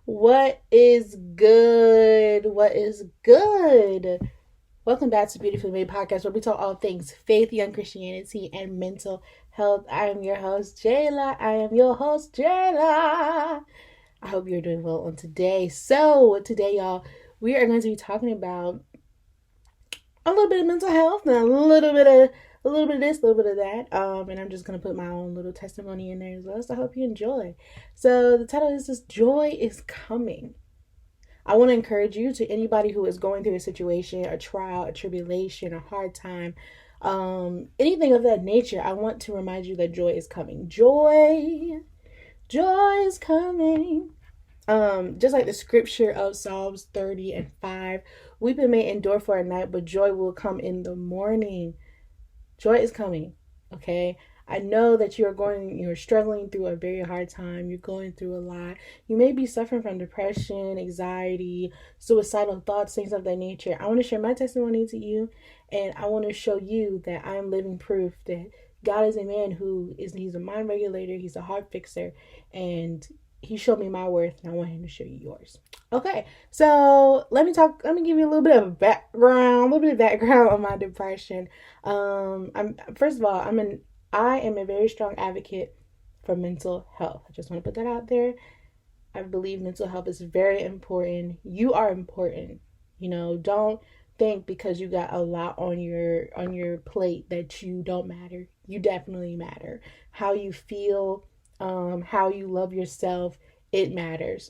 What is good? What is good? Welcome back to Beautifully Made Podcast, where we talk all things faith, young Christianity, and mental health. I am your host, Jayla. I hope you're doing well on today. So, today, y'all, we are going to be talking about a little bit of mental health and a little bit of this, a little bit of that. And I'm just gonna put my own little testimony in there as well. So I hope you enjoy. So the title is this: Joy is Coming. I want to encourage you, to anybody who is going through a situation, a trial, a tribulation, a hard time, anything of that nature. I want to remind you that joy is coming. Joy is coming. Just like the scripture of Psalms 30:5, weeping may endure for a night, but joy will come in the morning. Joy is coming. Okay. I know that you're struggling through a very hard time. You're going through a lot. You may be suffering from depression, anxiety, suicidal thoughts, things of that nature. I want to share my testimony to you, and I want to show you that I am living proof that God is a man he's a mind regulator, he's a heart fixer, and he showed me my worth, and I want him to show you yours. Okay, so let me give you a little bit of background on my depression. First of all, I am a very strong advocate for mental health. I just want to put that out there. I believe mental health is very important. You are important. Don't think because you got a lot on your plate that you don't matter. You definitely matter. How you feel, how you love yourself, it matters.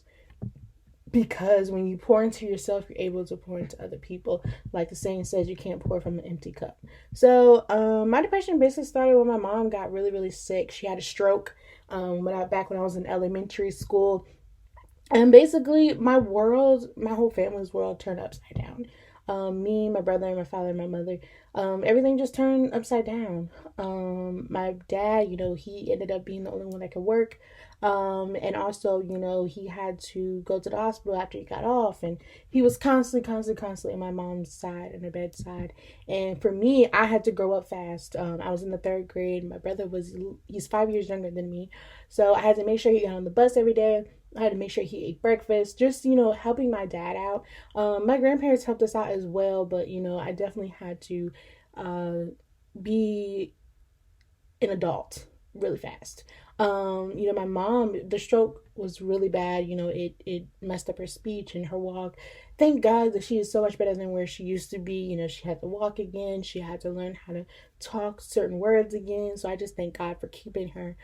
Because when you pour into yourself, you're able to pour into other people. Like the saying says, you can't pour from an empty cup. So my depression basically started when my mom got really, really sick. She had a stroke back when I was in elementary school. And basically my whole family's world turned upside down. Me, my brother, my father, my mother, everything just turned upside down. My dad, he ended up being the only one that could work. And also, he had to go to the hospital after he got off, and he was constantly in my mom's side and her bedside. And for me, I had to grow up fast. I was in the third grade. My brother he's 5 years younger than me. So I had to make sure he got on the bus every day. I had to make sure he ate breakfast, just, helping my dad out. My grandparents helped us out as well, but, I definitely had to be an adult really fast. My mom, the stroke was really bad. It messed up her speech and her walk. Thank God that she is so much better than where she used to be. She had to walk again. She had to learn how to talk certain words again. So I just thank God for keeping her.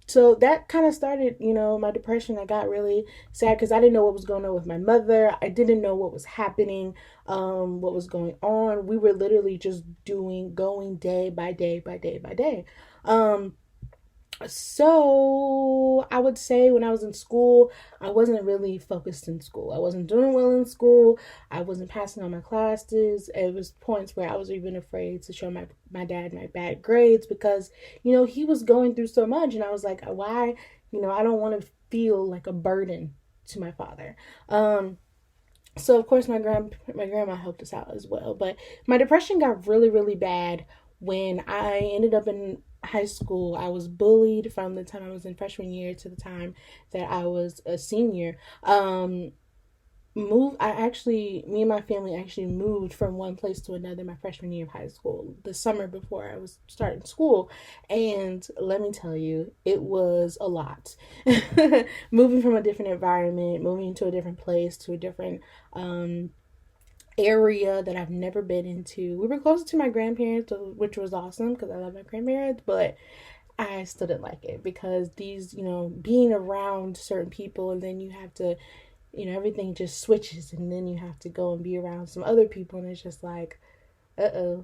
So that kind of started, my depression. I got really sad because I didn't know what was going on with my mother. I didn't know what was happening, what was going on. We were literally just going day by day by day by day. So I would say when I was in school, I wasn't really focused in school. I wasn't doing well in school. I wasn't passing all my classes. It was points where I was even afraid to show my dad my bad grades because, he was going through so much. And I was like, why? I don't want to feel like a burden to my father. So of course my grandma helped us out as well. But my depression got really, really bad when I ended up in high school. I was bullied from the time I was in freshman year to the time that I was a senior. Me and my family actually moved from one place to another my freshman year of high school, the summer before I was starting school. And let me tell you, it was a lot. Moving from a different environment, moving to a different place, to a different area that I've never been into. We were closer to my grandparents, which was awesome because I love my grandparents, but I still didn't like it because these, being around certain people, and then you have to, everything just switches, and then you have to go and be around some other people, and it's just like, uh-oh.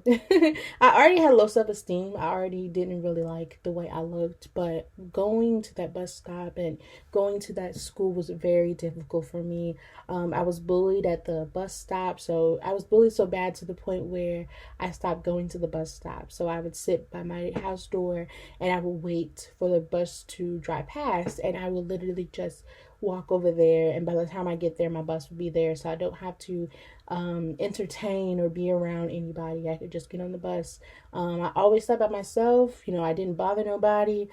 I already had low self-esteem. I already didn't really like the way I looked, but going to that bus stop and going to that school was very difficult for me. I was bullied at the bus stop, so I was bullied so bad to the point where I stopped going to the bus stop. So I would sit by my house door and I would wait for the bus to drive past, and I would literally just walk over there, and by the time I get there, my bus would be there, so I don't have to entertain or be around anybody. I could just get on the bus. I always slept by myself. I didn't bother nobody.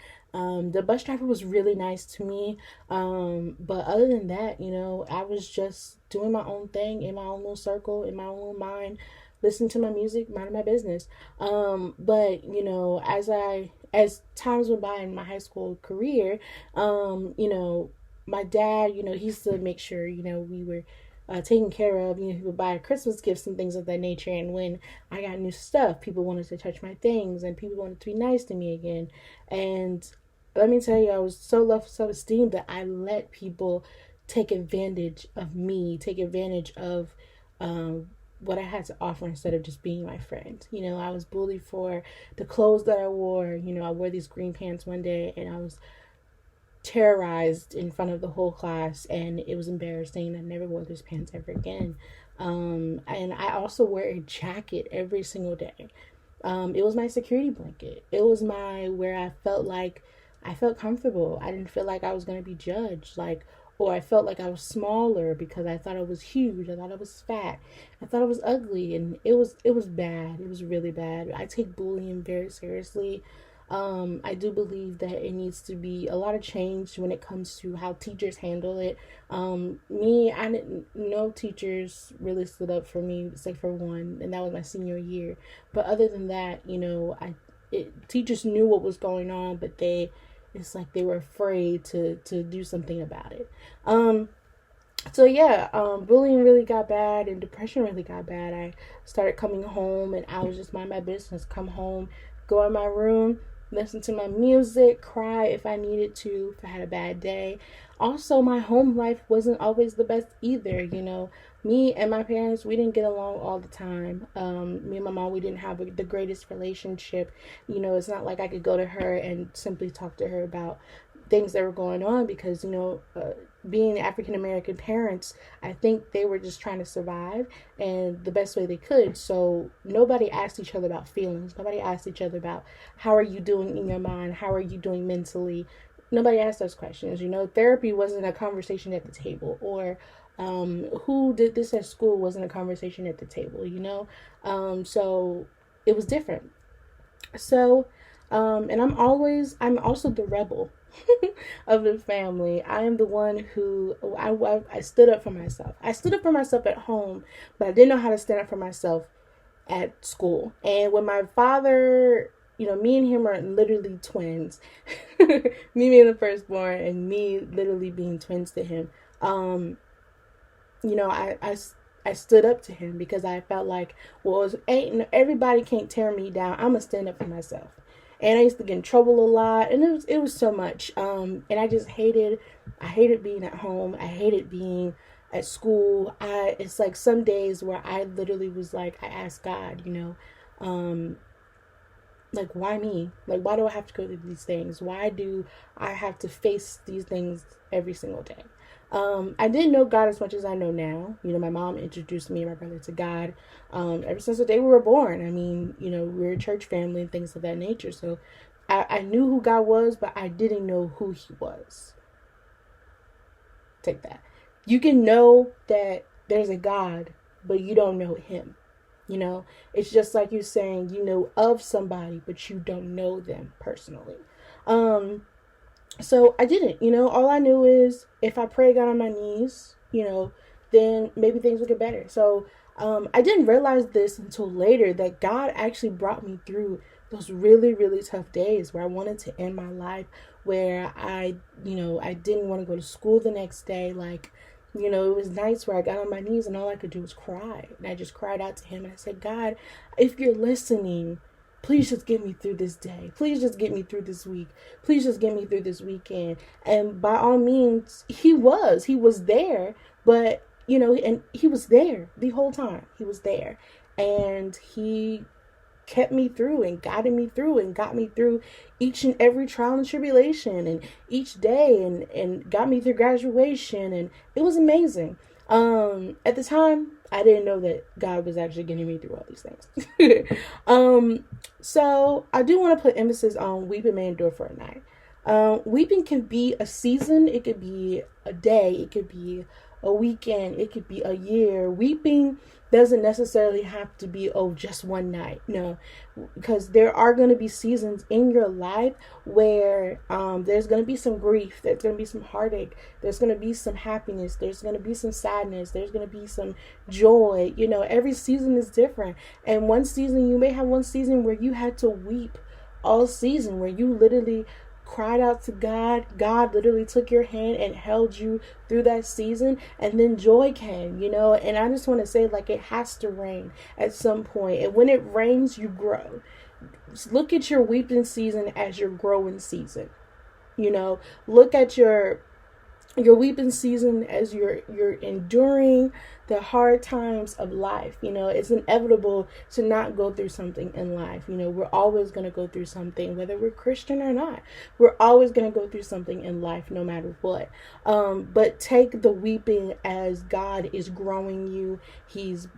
The bus driver was really nice to me. But other than that, I was just doing my own thing in my own little circle, in my own little mind, listening to my music, minding my business. But as times went by in my high school career, my dad, he used to make sure, we were taken care of. He would buy Christmas gifts and things of that nature. And when I got new stuff, people wanted to touch my things and people wanted to be nice to me again. And let me tell you, I was so low self-esteem that I let people take advantage of me, take advantage of what I had to offer instead of just being my friend. I was bullied for the clothes that I wore. I wore these green pants one day and I was terrorized in front of the whole class, and it was embarrassing. I never wore those pants ever again. And I also wear a jacket every single day. It was my security blanket. It was where I felt comfortable. I didn't feel like I was going to be judged, or I felt like I was smaller because I thought I was huge. I thought I was fat. I thought I was ugly, and it was bad. It was really bad. I take bullying very seriously. I do believe that it needs to be a lot of change when it comes to how teachers handle it. I didn't know teachers really stood up for me, except for one, and that was my senior year. But other than that, teachers knew what was going on, but it's like they were afraid to do something about it. Bullying really got bad and depression really got bad. I started coming home and I was just mind my business, come home, go in my room, listen to my music, cry if I needed to, if I had a bad day. Also, my home life wasn't always the best either. Me and my parents, we didn't get along all the time. Me and my mom, we didn't have the greatest relationship. It's not like I could go to her and simply talk to her about things that were going on because, being African American parents, I think they were just trying to survive and the best way they could. So nobody asked each other about feelings. Nobody asked each other about how are you doing in your mind? How are you doing mentally? Nobody asked those questions. Therapy wasn't a conversation at the table, or who did this at school wasn't a conversation at the table, so it was different. So, and I'm also the rebel of the family. I am the one who I stood up for myself. I stood up for myself at home, but I didn't know how to stand up for myself at school. And when my father, me and him are literally twins, me being the firstborn and me literally being twins to him. I stood up to him because I felt like, everybody can't tear me down. I'm gonna stand up for myself. And I used to get in trouble a lot, and it was so much. And I just hated being at home. I hated being at school. It's like some days where I literally was like, I asked God, like, why me? Like, why do I have to go through these things? Why do I have to face these things every single day? I didn't know God as much as I know now. My mom introduced me and my brother to God ever since the day we were born. I mean, we're a church family and things of that nature. So I knew who God was, but I didn't know who he was. Take that. You can know that there's a God, but you don't know him. It's just like you saying you know of somebody, but you don't know them personally. So I didn't, all I knew is if I prayed God on my knees, then maybe things would get better. So I didn't realize this until later, that God actually brought me through those really, really tough days where I wanted to end my life, where I didn't want to go to school the next day. It was nights where I got on my knees and all I could do was cry. And I just cried out to him and I said, God, if you're listening, please just get me through this day. Please just get me through this week. Please just get me through this weekend. And by all means, he was there, but, and he was there the whole time. He was there, and he kept me through and guided me through and got me through each and every trial and tribulation and each day and got me through graduation. And it was amazing. At the time, I didn't know that God was actually getting me through all these things. So I do want to put emphasis on weeping may endure for a night. Weeping can be a season, it could be a day, it could be a weekend, it could be a year. Weeping doesn't necessarily have to be, oh, just one night. No, because there are going to be seasons in your life where there's going to be some grief, there's going to be some heartache, there's going to be some happiness, there's going to be some sadness, there's going to be some joy. Every season is different. And you may have one season where you had to weep all season, where you literally cried out to God. God literally took your hand and held you through that season, and then joy came, and I just want to say, like, it has to rain at some point, and when it rains, you grow. Look at your weeping season as your growing season. Look at your weeping season as you're enduring the hard times of life. It's inevitable to not go through something in life. We're always going to go through something, whether we're Christian or not. We're always going to go through something in life, no matter what. But take the weeping as God is growing you. He's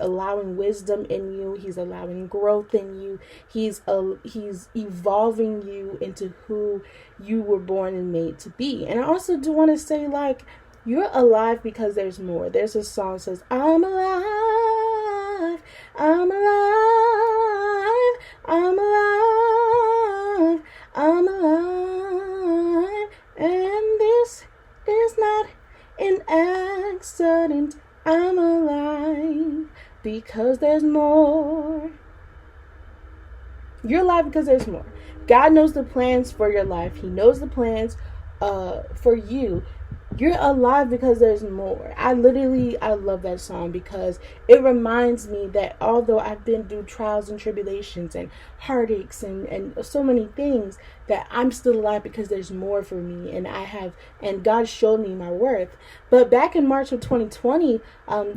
allowing wisdom in you. He's allowing growth in you. He's evolving you into who you were born and made to be. And I also do want to say, like, you're alive because there's more. There's a song that says, I'm alive, I'm alive, I'm alive, I'm alive, and this is not an accident. I'm alive because there's more. You're alive because there's more. God knows the plans for your life. He knows the plans for you. You're alive because there's more. I love that song because it reminds me that although I've been through trials and tribulations and heartaches and so many things, that I'm still alive because there's more for me, and God showed me my worth. But back in March of 2020,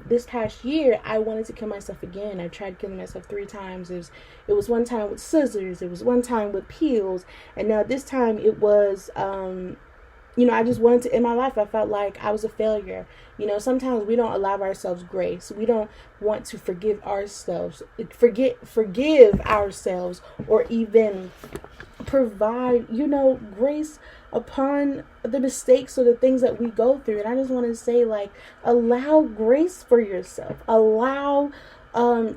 this past year, I wanted to kill myself again. I tried killing myself 3 times. It was one time with scissors, it was one time with pills, and now this time it was I just wanted to end my life. I felt like I was a failure. Sometimes we don't allow ourselves grace. We don't want to forgive ourselves, or even provide, grace upon the mistakes or the things that we go through. And I just want to say, like, allow grace for yourself. Allow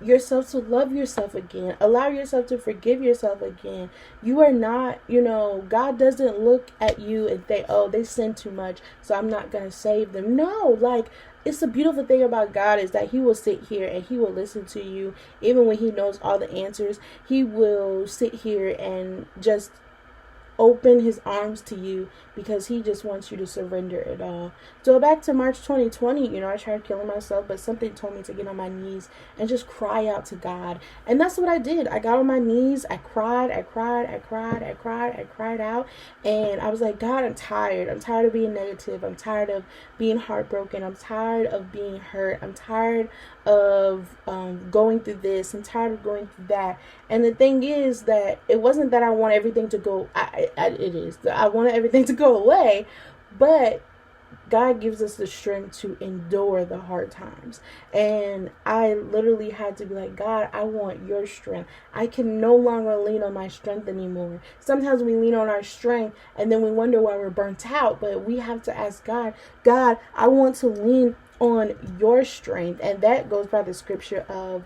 yourself to love yourself again. Allow yourself to forgive yourself again. You are not, God doesn't look at you and think, oh, they sin too much, so I'm not going to save them. No, like, it's the beautiful thing about God is that He will sit here and He will listen to you. Even when He knows all the answers, He will sit here and just open His arms to you because He just wants you to surrender it all. So back to March 2020, I tried killing myself, but something told me to get on my knees and just cry out to God. And that's what I did. I got on my knees. I cried out. And I was like, God, I'm tired. I'm tired of being negative. I'm tired of being heartbroken. I'm tired of being hurt. I'm tired of going through this. I'm tired of going through that. And the thing is that it wasn't that I want everything to go. It is. I wanted everything to go away, but God gives us the strength to endure the hard times. And I literally had to be like, God, I want your strength. I can no longer lean on my strength anymore. Sometimes we lean on our strength and then we wonder why we're burnt out. But we have to ask God, I want to lean on your strength. And that goes by the scripture of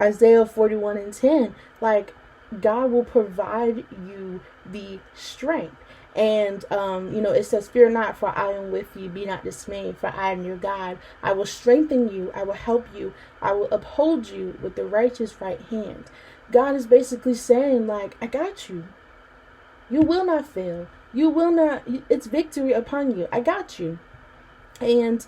Isaiah 41:10. Like, God will provide you the strength. And, it says, fear not, for I am with you. Be not dismayed, for I am your God. I will strengthen you. I will help you. I will uphold you with the righteous right hand. God is basically saying, like, I got you. You will not fail. You will not. It's victory upon you. I got you. And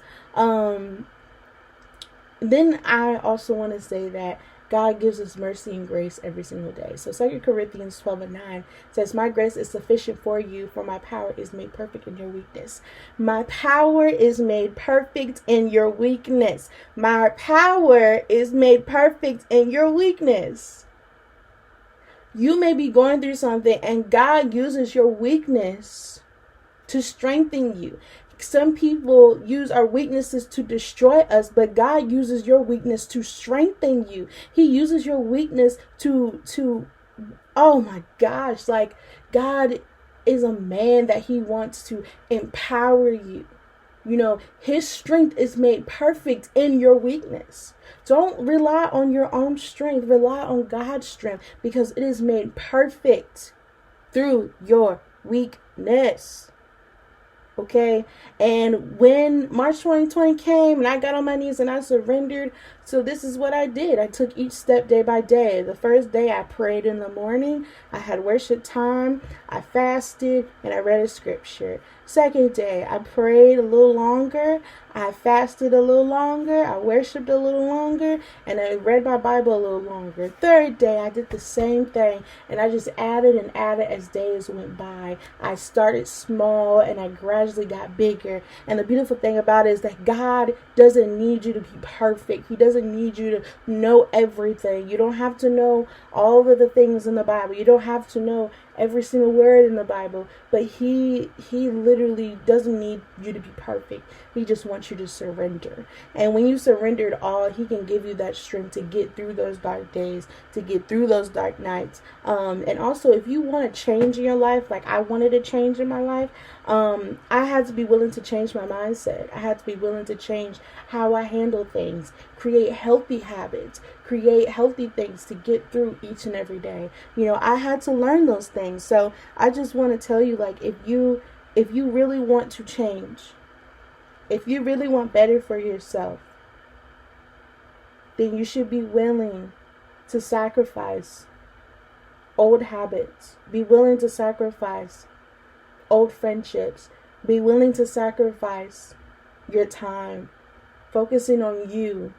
then I also want to say that God gives us mercy and grace every single day. So 2 Corinthians 12:9 says, my grace is sufficient for you, for my power is made perfect in your weakness. My power is made perfect in your weakness. My power is made perfect in your weakness. You may be going through something and God uses your weakness to strengthen you. Some people use our weaknesses to destroy us, but God uses your weakness to strengthen you. He uses your weakness to Oh my gosh, like God is a man that he wants to empower you. You know, his strength is made perfect in your weakness. Don't rely on your own strength. Rely on God's strength because it is made perfect through your weakness. Okay. And when March 2020 came and I got on my knees and I surrendered, so this is what I did. I took each step day by day. The first day I prayed in the morning. I had worship time. I fasted and I read a scripture. Second day I prayed a little longer. I fasted a little longer. I worshiped a little longer. And I read my Bible a little longer. Third day I did the same thing. And I just added and added as days went by. I started small and I gradually got bigger. And the beautiful thing about it is that God doesn't need you to be perfect. He doesn't need you to know everything. You don't have to know all of the things in the Bible. You don't have to know every single word in the Bible. But he literally doesn't need you to be perfect. He just wants you to surrender. And when you surrender it all, he can give you that strength to get through those dark days, to get through those dark nights. And also, if you want to change in your life, like I wanted to change in my life, I had to be willing to change my mindset. I had to be willing to change how I handle things, create healthy habits, create healthy things to get through each and every day. You know, I had to learn those things. So I just want to tell you, like, if you really want to change, if you really want better for yourself, then you should be willing to sacrifice old habits. Be willing to sacrifice old friendships. Be willing to sacrifice your time, focusing on you.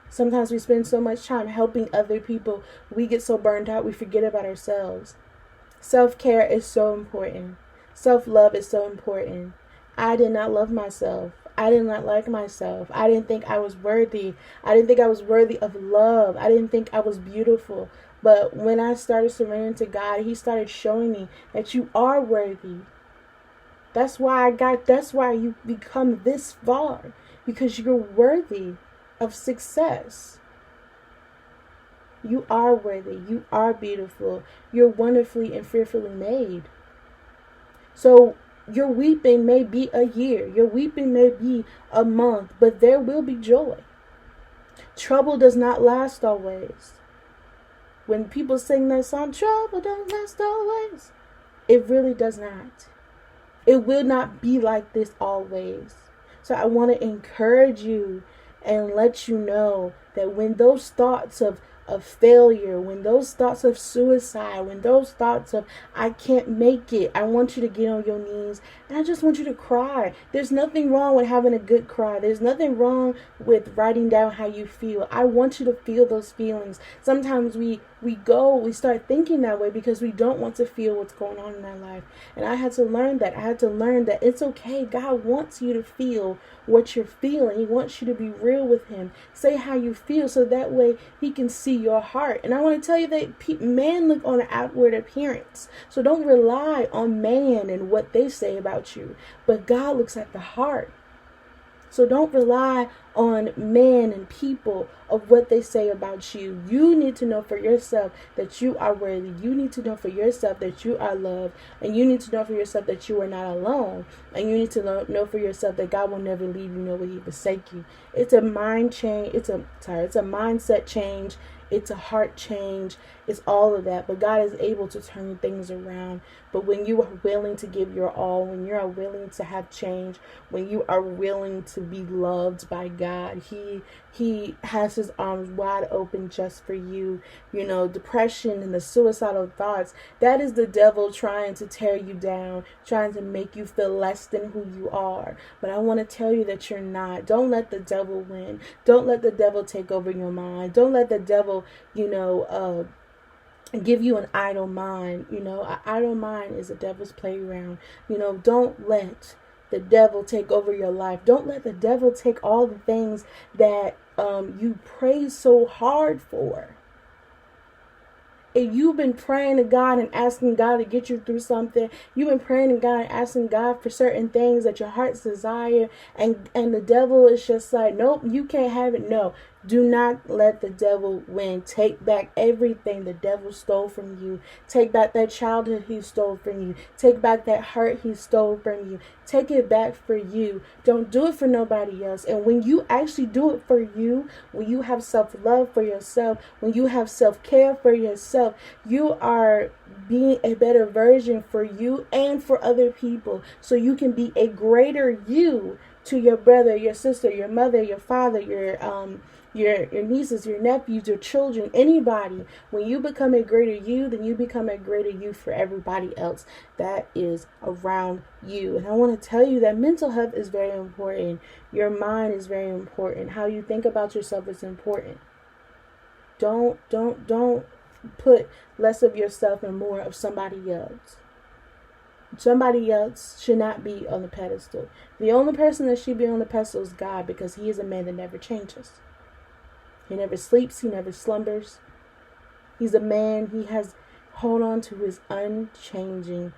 Sometimes we spend so much time helping other people, we get so burned out, we forget about ourselves. Self-care is so important. Self-love is so important. I did not love myself. I did not like myself. I didn't think I was worthy. I didn't think I was worthy of love. I didn't think I was beautiful. But when I started surrendering to God, he started showing me that you are worthy. That's why you become this far, because you're worthy of success. You are worthy. You are beautiful. You're wonderfully and fearfully made. So your weeping may be a year. Your weeping may be a month, but there will be joy. Trouble does not last always. When people sing that song, trouble don't last always, it really does not. It will not be like this always. So I want to encourage you and let you know that when those thoughts of failure, when those thoughts of suicide, when those thoughts of I can't make it, I want you to get on your knees and I just want you to cry. There's nothing wrong with having a good cry. There's nothing wrong with writing down how you feel. I want you to feel those feelings. Sometimes we start thinking that way because we don't want to feel what's going on in our life. And I had to learn that. I had to learn that it's okay. God wants you to feel what you're feeling. He wants you to be real with him. Say how you feel so that way he can see your heart. And I want to tell you that men look on an outward appearance. So don't rely on man and what they say about you. But God looks at the heart. So don't rely on man and people of what they say about you. You need to know for yourself that you are worthy. You need to know for yourself that you are loved. And you need to know for yourself that you are not alone. And you need to know for yourself that God will never leave you, nor will he forsake you. It's a mind change. It's a mindset change. It's a heart change. It's all of that. But God is able to turn things around. But when you are willing to give your all, when you are willing to have change, when you are willing to be loved by God, He has his arms wide open just for you. You know, depression and the suicidal thoughts, that is the devil trying to tear you down, trying to make you feel less than who you are. But I want to tell you that you're not. Don't let the devil win. Don't let the devil take over your mind. Don't let the devil, give you an idle mind. An idle mind is a devil's playground. Don't let the devil take over your life. Don't let the devil take all the things that you pray so hard for. If you've been praying to God and asking God to get you through something, you've been praying to God and asking God for certain things that your heart's desire, and the devil is just like, nope, you can't have it. No, Do not let the devil win. Take back everything the devil stole from you. Take back that childhood he stole from you. Take back that hurt he stole from you. Take it back for you. Don't do it for nobody else. And when you actually do it for you, when you have self-love for yourself, when you have self-care for yourself, you are being a better version for you and for other people. So you can be a greater you to your brother, your sister, your mother, your father, your nieces, your nephews, your children, anybody. When you become a greater you, then you become a greater you for everybody else that is around you. And I want to tell you that mental health is very important. Your mind is very important. How you think about yourself is important. Don't put less of yourself and more of somebody else. Somebody else should not be on the pedestal. The only person that should be on the pedestal is God, because he is a man that never changes. He never sleeps. He never slumbers. He's a man. He has hold on to his unchanging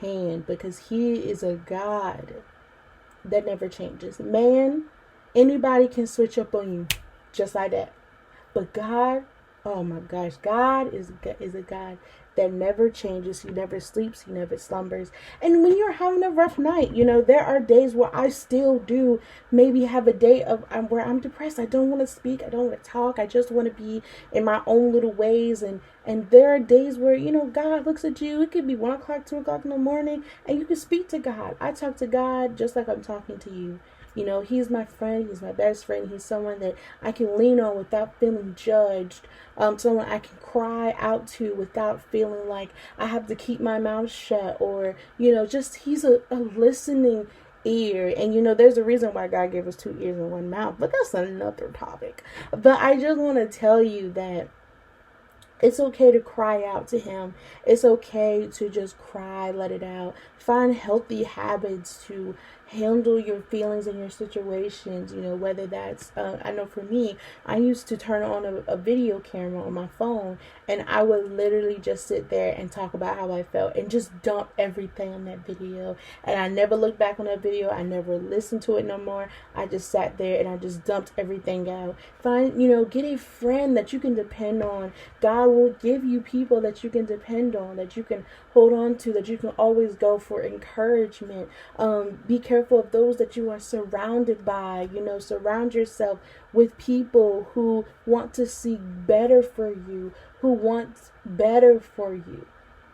hand, because he is a God that never changes. Man, anybody can switch up on you just like that. But God, oh my gosh, God is a God that never changes. He never sleeps. He never slumbers. And when you're having a rough night, there are days where I still do maybe have a day of where I'm depressed. I don't want to speak. I don't want to talk. I just want to be in my own little ways. And there are days where, God looks at you. It could be 1 o'clock, 2 o'clock in the morning, and you can speak to God. I talk to God just like I'm talking to you. He's my friend. He's my best friend. He's someone that I can lean on without feeling judged. Someone I can cry out to without feeling like I have to keep my mouth shut, or, just he's a listening ear. And, there's a reason why God gave us 2 ears and 1 mouth, but that's another topic. But I just want to tell you that it's okay to cry out to him. It's okay to just cry, let it out. Find healthy habits to handle your feelings and your situations, whether that's, I know for me, I used to turn on a video camera on my phone, and I would literally just sit there and talk about how I felt and just dump everything on that video. And I never looked back on that video. I never listened to it no more. I just sat there and I just dumped everything out. Find, get a friend that you can depend on. God will give you people that you can depend on, that you can hold on to, that you can always go for encouragement. Be careful of those that you are surrounded by. Surround yourself with people who want to see better for you, who want better for you.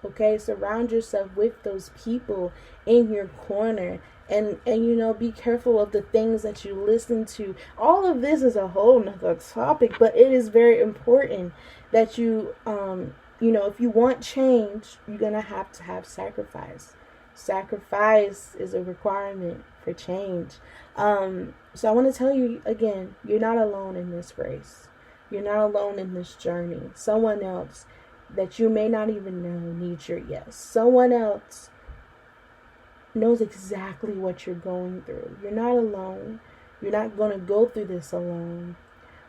Okay, surround yourself with those people in your corner. And be careful of the things that you listen to. All of this is a whole nother topic, but it is very important that you, if you want change, you're going to have sacrifice. Sacrifice is a requirement for change. So I want to tell you again, you're not alone in this race. You're not alone in this journey. Someone else that you may not even know needs your yes. Someone else knows exactly what you're going through. You're not alone. You're not going to go through this alone.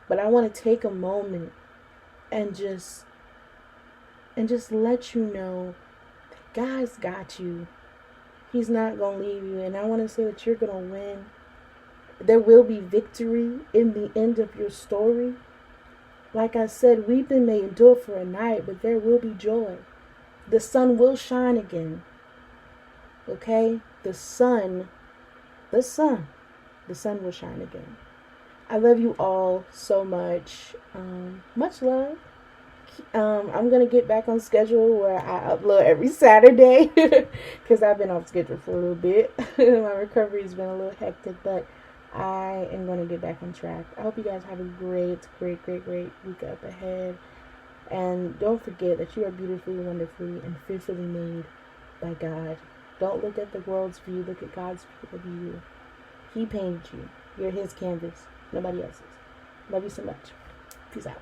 But I want to take a moment and just let you know that God's got you. He's not going to leave you. And I want to say that you're going to win. There will be victory in the end of your story. Like I said, weeping may endure for a night, but there will be joy. The sun will shine again. Okay? The sun will shine again. I love you all so much. Much love. I'm going to get back on schedule where I upload every Saturday because I've been off schedule for a little bit. My recovery has been a little hectic, but I am going to get back on track. I hope you guys have a great week up ahead. And don't forget that you are beautifully, wonderfully, and fearfully made by God. Don't look at the world's view. Look at God's view. He painted you. You're his canvas. Nobody else's. Love you so much. Peace out.